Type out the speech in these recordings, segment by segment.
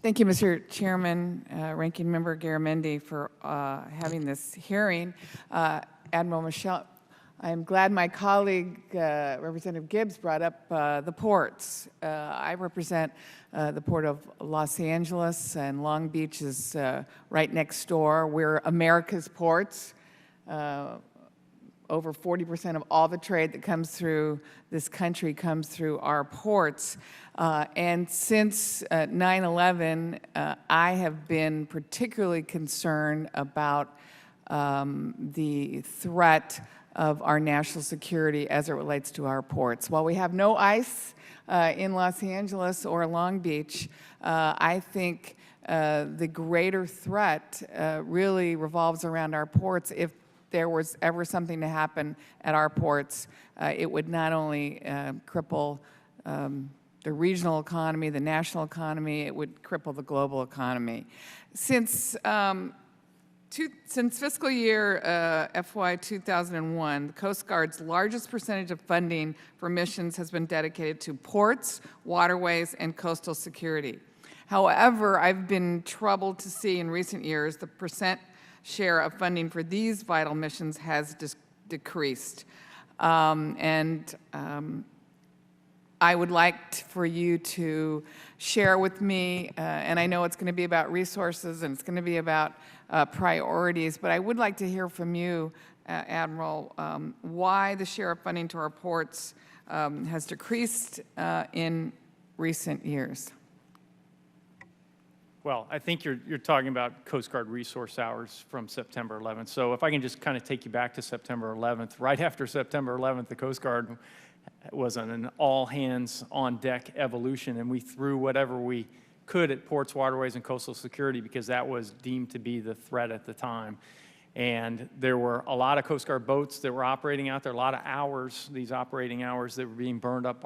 Thank you, Mr. Chairman, Ranking Member Garamendi, for having this hearing. Admiral Michelle, I'm glad my colleague, Representative Gibbs, brought up the ports. I represent the Port of Los Angeles, and Long Beach is right next door. We're America's ports. Over 40% of all the trade that comes through this country comes through our ports. And since 9/11, I have been particularly concerned about the threat of our national security as it relates to our ports. While we have no ICE in Los Angeles or Long Beach, I think the greater threat really revolves around our ports. If there was ever something to happen at our ports, it would not only cripple the regional economy, the national economy, it would cripple the global economy. Since fiscal year FY 2001, the Coast Guard's largest percentage of funding for missions has been dedicated to ports, waterways, and coastal security. However, I've been troubled to see in recent years the percent share of funding for these vital missions has decreased. I would like for you to share with me, and I know it's going to be about resources and it's going to be about priorities, but I would like to hear from you, Admiral, why the share of funding to our ports has decreased in recent years. Well, I think you're talking about Coast Guard resource hours from September 11th. So if I can just kind of take you back to September 11th, right after September 11th, the Coast Guard was on an all-hands-on-deck evolution, and we threw whatever we could at ports, waterways, and coastal security because that was deemed to be the threat at the time. And there were a lot of Coast Guard boats that were operating out there, a lot of hours, these operating hours that were being burned up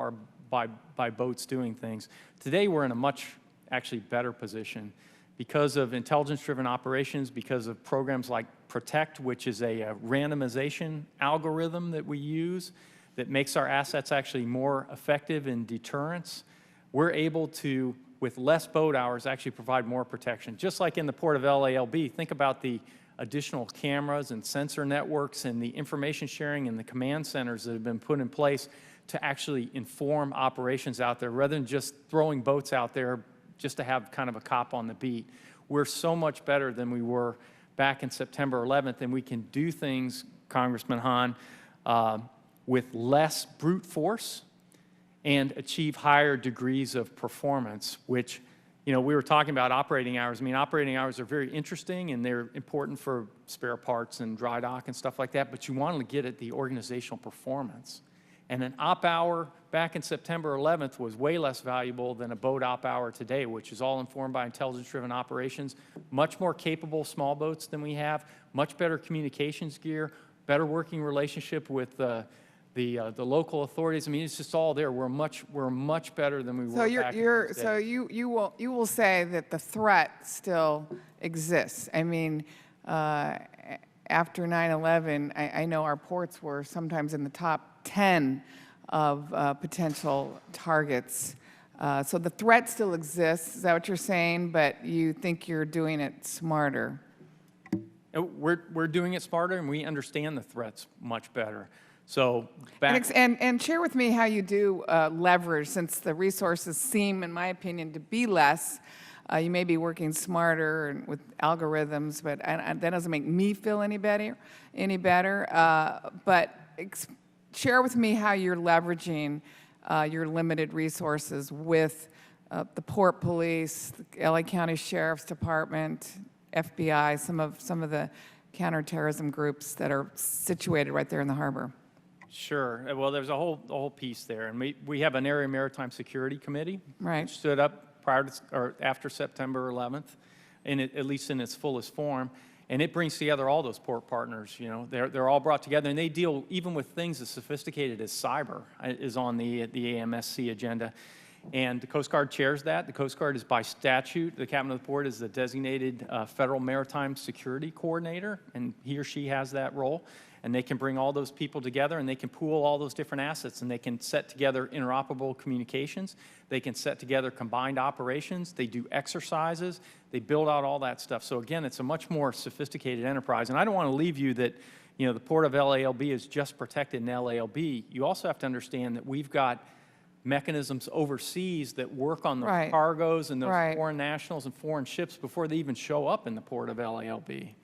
by boats doing things. Today, we're in a much actually better position because of intelligence-driven operations, because of programs like PROTECT, which is a randomization algorithm that we use that makes our assets actually more effective in deterrence. We're able to, with less boat hours, actually provide more protection. Just like in the Port of LALB, think about the additional cameras and sensor networks and the information sharing and the command centers that have been put in place to actually inform operations out there rather than just throwing boats out there just to have kind of a cop on the beat. We're so much better than we were back in September 11th, and we can do things, Congressman Hahn, with less brute force and achieve higher degrees of performance, which, you know, we were talking about operating hours. I mean, operating hours are very interesting, and they're important for spare parts and dry dock and stuff like that, but you want to get at the organizational performance. And an op hour back in September 11th was way less valuable than a boat op hour today, which is all informed by intelligence-driven operations, much more capable small boats than we have, much better communications gear, better working relationship with the local authorities. I mean, it's just all there. We're much better than we were back in those days. So you will say that the threat still exists. I mean, after 9/11, I know our ports were sometimes in the top 10 of potential targets. So the threat still exists, is that what you're saying? But you think you're doing it smarter? We're doing it smarter, and we understand the threats much better. So and share with me how you do leverage, since the resources seem, in my opinion, to be less. You may be working smarter and with algorithms, but that doesn't make me feel any better. But share with me how you're leveraging your limited resources with the Port Police, the LA County Sheriff's Department, FBI, some of the counterterrorism groups that are situated right there in the harbor. Sure. Well, there's a whole piece there, and we have an Area Maritime Security Committee, right, which stood up prior to or after September 11th, at least in its fullest form. And it brings together all those port partners. You know, they're all brought together, and they deal even with things as sophisticated as cyber is on the AMSC agenda. And the Coast Guard chairs that. The Coast Guard is by statute, the captain of the port is the designated Federal Maritime Security Coordinator, and he or she has that role. And they can bring all those people together, and they can pool all those different assets, and they can set together interoperable communications. They can set together combined operations. They do exercises. They build out all that stuff. So again, it's a much more sophisticated enterprise. And I don't want to leave you that, you know, the port of LALB is just protected in LALB. You also have to understand that we've got mechanisms overseas that work on the Right. cargoes and those Right. foreign nationals and foreign ships before they even show up in the port of LALB.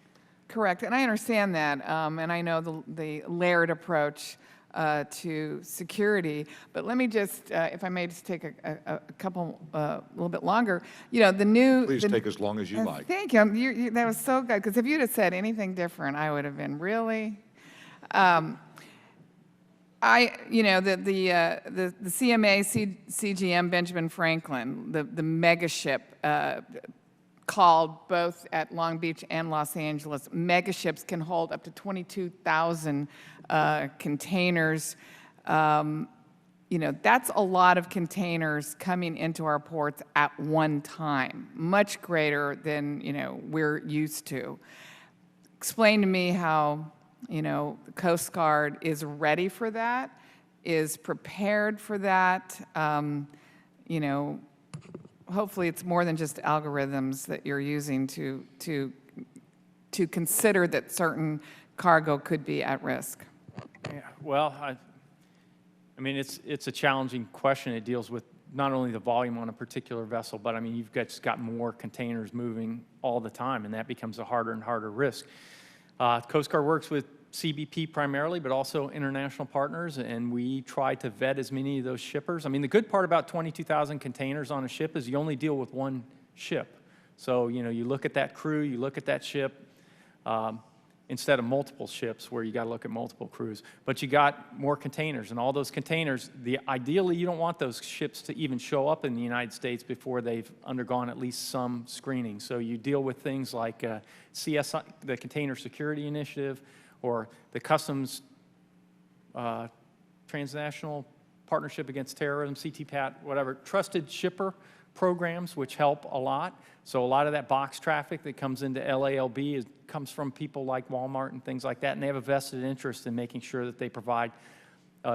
Correct, and I understand that, and I know the layered approach to security, but let me just, if I may just take a couple, a little bit longer, you know, the new... Please take as long as you like. Thank you. That was so good, because if you'd have said anything different, I would have been really... you know, the CMA, CGM, Benjamin Franklin, the mega ship, called both at Long Beach and Los Angeles. Megaships can hold up to 22,000 containers. You know, that's a lot of containers coming into our ports at one time, much greater than, you know, we're used to. Explain to me how, you know, the Coast Guard is ready for that, is prepared for that. You know, hopefully it's more than just algorithms that you're using to consider that certain cargo could be at risk. Yeah, well, I mean, it's a challenging question. It deals with not only the volume on a particular vessel, but I mean, you've just got more containers moving all the time, and that becomes a harder and harder risk. Coast Guard works with CBP primarily, but also international partners, and we try to vet as many of those shippers. I mean, the good part about 22,000 containers on a ship is you only deal with one ship. So, you know, you look at that crew, you look at that ship, instead of multiple ships where you got to look at multiple crews. But you got more containers, and all those containers, ideally you don't want those ships to even show up in the United States before they've undergone at least some screening. So you deal with things like CSI, the Container Security Initiative, or the Customs Transnational Partnership Against Terrorism, CTPAT, whatever, trusted shipper programs, which help a lot. So a lot of that box traffic that comes into LALB comes from people like Walmart and things like that, and they have a vested interest in making sure that they provide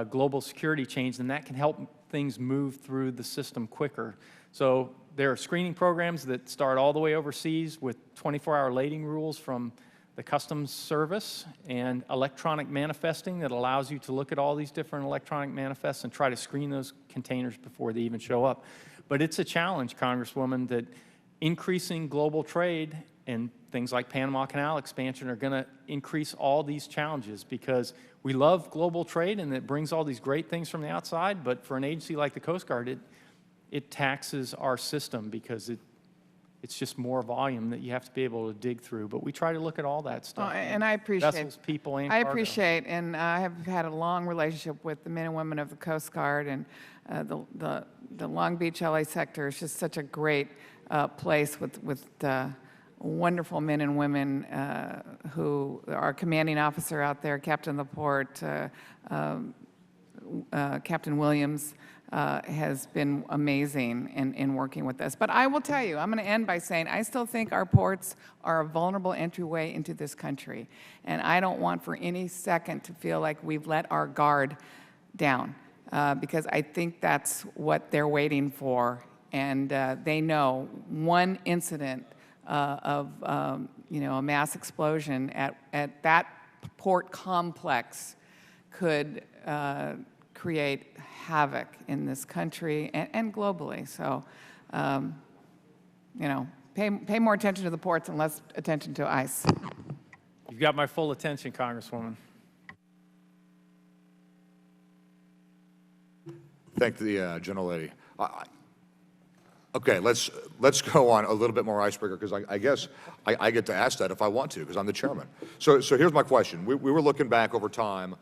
global security chains, and that can help things move through the system quicker. So there are screening programs that start all the way overseas with 24-hour lading rules from the Customs Service, and electronic manifesting that allows you to look at all these different electronic manifests and try to screen those containers before they even show up. But it's a challenge, Congresswoman, that increasing global trade and things like Panama Canal expansion are going to increase all these challenges, because we love global trade and it brings all these great things from the outside, but for an agency like the Coast Guard, it taxes our system because it's just more volume that you have to be able to dig through. But we try to look at all that stuff. And I appreciate, vessels, people, and I cargo. appreciate, and I have had a long relationship with the men and women of the Coast Guard, and the Long Beach LA sector is just such a great place with wonderful men and women who, our commanding officer out there, Captain of the Port, Captain Williams, has been amazing in working with us. But I will tell you, I'm going to end by saying I still think our ports are a vulnerable entryway into this country. And I don't want for any second to feel like we've let our guard down, because I think that's what they're waiting for. And they know one incident of you know, a mass explosion at that port complex could create havoc in this country and globally. So, you know, pay more attention to the ports and less attention to ICE. You've got my full attention, Congresswoman. Thank the gentlelady. Okay, let's go on a little bit more icebreaker, because I guess I get to ask that if I want to, because I'm the chairman. So here's my question. We were looking back over time